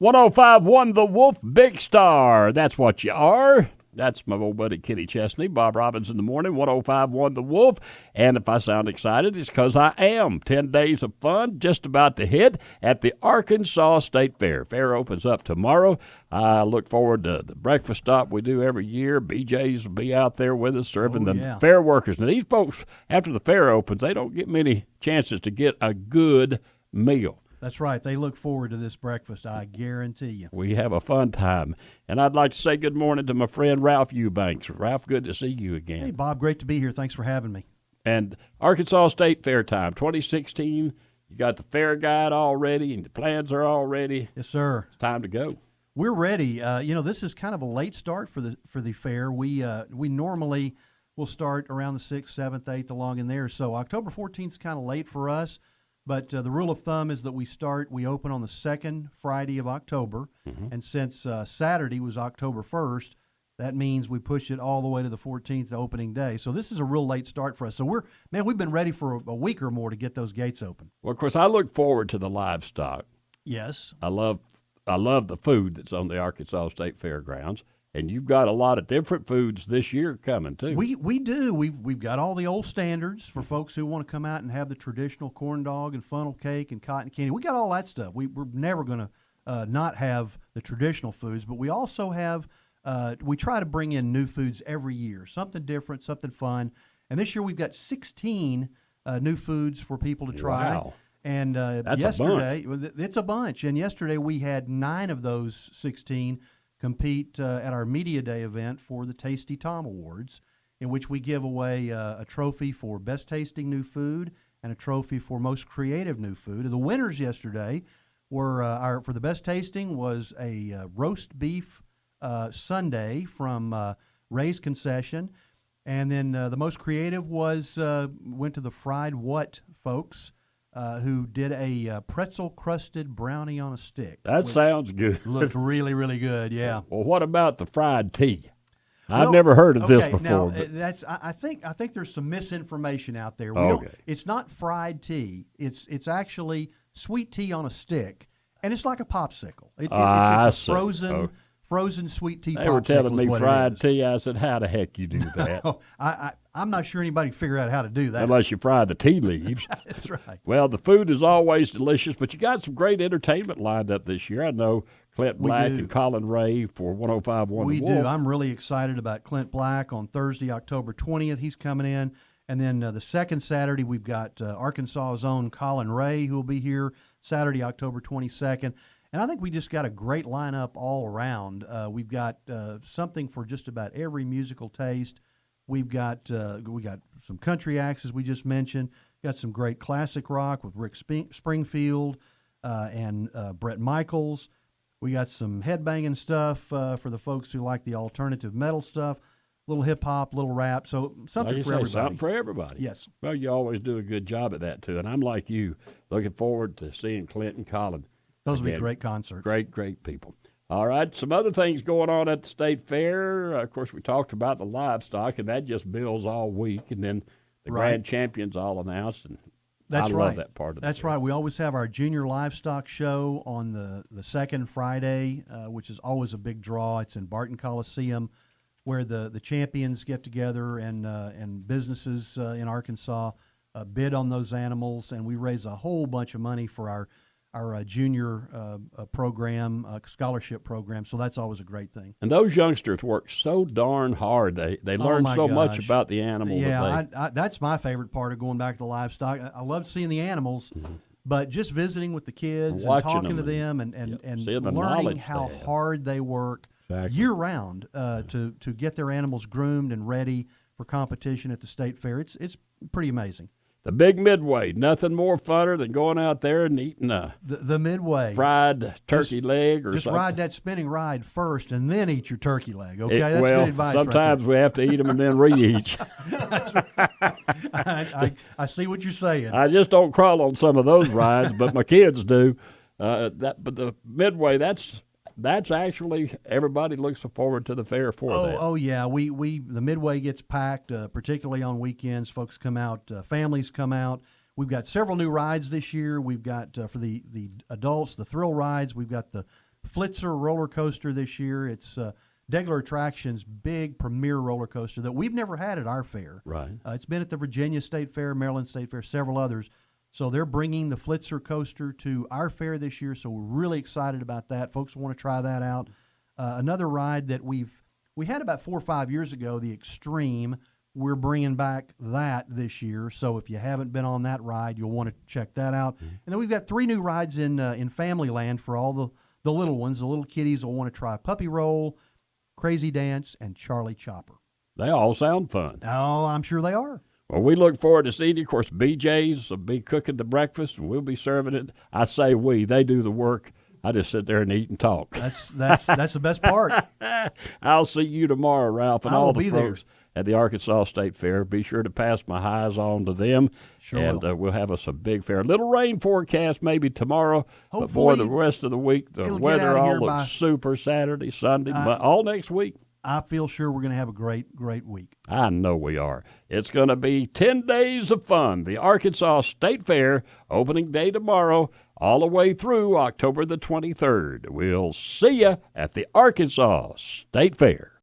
105.1 The Wolf, Big Star. That's what you are. That's my old buddy Kenny Chesney, Bob Robbins in the morning, 105.1 The Wolf. And if I sound excited, it's because I am. 10 days of fun just about to hit at the Arkansas State Fair. Fair opens up tomorrow. I look forward to the breakfast stop we do every year. BJ's will be out there with us serving the fair workers. Now, these folks, after the fair opens, they don't get many chances to get a good meal. That's right. They look forward to this breakfast, I guarantee you. We have a fun time. And I'd like to say good morning to my friend Ralph Eubanks. Ralph, good to see you again. Hey, Bob, great to be here. Thanks for having me. And Arkansas State Fair time, 2016. You got the fair guide all ready and the plans are all ready. Yes, sir. It's time to go. We're ready. This is kind of a late start for the fair. We normally will start around the 6th, 7th, 8th, along in there. So October 14th is kind of late for us. But the rule of thumb is that we open on the second Friday of October. Mm-hmm. And since Saturday was October 1st, that means we push it all the way to the 14th, the opening day. So this is a real late start for us. So we've been ready for a week or more to get those gates open. Well, of course, I look forward to the livestock. Yes. I love the food that's on the Arkansas State Fairgrounds. And you've got a lot of different foods this year coming, too. We do. We've got all the old standards for folks who want to come out and have the traditional corn dog and funnel cake and cotton candy. We got all that stuff. We're never going to not have the traditional foods, but we also have we try to bring in new foods every year, something different, something fun. And this year we've got 16 new foods for people to try. Wow. And yesterday, it's a bunch. And yesterday we had 9 of those 16 compete at our Media Day event for the Tasty Tom Awards, in which we give away a trophy for best tasting new food and a trophy for most creative new food. And the winners yesterday were for the best tasting was a roast beef sundae from Ray's Concession, and then the most creative went to the Fried What folks, who did a pretzel-crusted brownie on a stick. That sounds good. Looked really, really good, yeah. Well, what about the fried tea? I've never heard of this before. Now, I think there's some misinformation out there. It's not fried tea. It's actually sweet tea on a stick, and it's like a popsicle. It's a frozen sweet tea popsicle. They were telling me fried tea. I said, how the heck you do that? I'm not sure anybody can figure out how to do that. Unless you fry the tea leaves. That's right. Well, the food is always delicious, but you got some great entertainment lined up this year. I know Clint Black and Colin Ray for 105.1 We The Wolf. do. I'm really excited about Clint Black on Thursday, October 20th. He's coming in. And then the second Saturday, we've got Arkansas's own Colin Ray, who will be here Saturday, October 22nd. And I think we just got a great lineup all around. We've got something for just about every musical taste. We got some country acts, as we just mentioned. Got some great classic rock with Rick Springfield and Bret Michaels. We got some headbanging stuff for the folks who like the alternative metal stuff. Little hip hop, little rap. So something for everybody. Something for everybody. Yes. Well, you always do a good job at that too. And I'm like you, looking forward to seeing Clint and Colin. Those will be great concerts. Great people. All right, some other things going on at the State Fair. Of course, we talked about the livestock, and that just builds all week. And then the grand champions all announced, and I love that part of it. That's right. We always have our junior livestock show on the second Friday, which is always a big draw. It's in Barton Coliseum, where the champions get together and businesses in Arkansas bid on those animals, and we raise a whole bunch of money for our junior program, scholarship program. So that's always a great thing. And those youngsters work so darn hard. They learn so much about the animals. Yeah, that's my favorite part of going back to the livestock. I love seeing the animals, but just visiting with the kids and talking to them and learning how hard they work year-round to get their animals groomed and ready for competition at the State Fair. It's pretty amazing. The big Midway, nothing more funner than going out there and eating the Midway fried turkey leg or just something. Ride that spinning ride first and then eat your turkey leg. Okay, that's good advice. Sometimes we have to eat them and then re-eat. That's right. I see what you're saying. I just don't crawl on some of those rides, but my kids do. But the Midway, that's actually everybody looks forward to the fair for that. Oh yeah, the Midway gets packed, particularly on weekends. Folks come out, families come out. We've got several new rides this year. We've got for the adults the thrill rides. We've got the Flitzer roller coaster this year. It's Degler Attractions' big premier roller coaster that we've never had at our fair. Right. It's been at the Virginia State Fair, Maryland State Fair, several others. So they're bringing the Flitzer coaster to our fair this year, so we're really excited about that. Folks want to try that out. Another ride that we had about 4 or 5 years ago, the Extreme. We're bringing back that this year, so if you haven't been on that ride, you'll want to check that out. And then we've got 3 new rides in Familyland for all the little ones. The little kiddies will want to try Puppy Roll, Crazy Dance, and Charlie Chopper. They all sound fun. Oh, I'm sure they are. Well, we look forward to seeing you. Of course, BJ's will be cooking the breakfast, and we'll be serving it. I say we. They do the work. I just sit there and eat and talk. That's the best part. I'll see you tomorrow, Ralph, and all the folks there at the Arkansas State Fair. Be sure to pass my highs on to them. Sure and will. We'll have us a big fair. Little rain forecast maybe tomorrow, but Hopefully, for the rest of the week, the it'll get weather out of all here looks by- super Saturday, Sunday, all next week. I feel sure we're going to have a great week. I know we are. It's going to be 10 days of fun. The Arkansas State Fair, opening day tomorrow, all the way through October the 23rd. We'll see you at the Arkansas State Fair.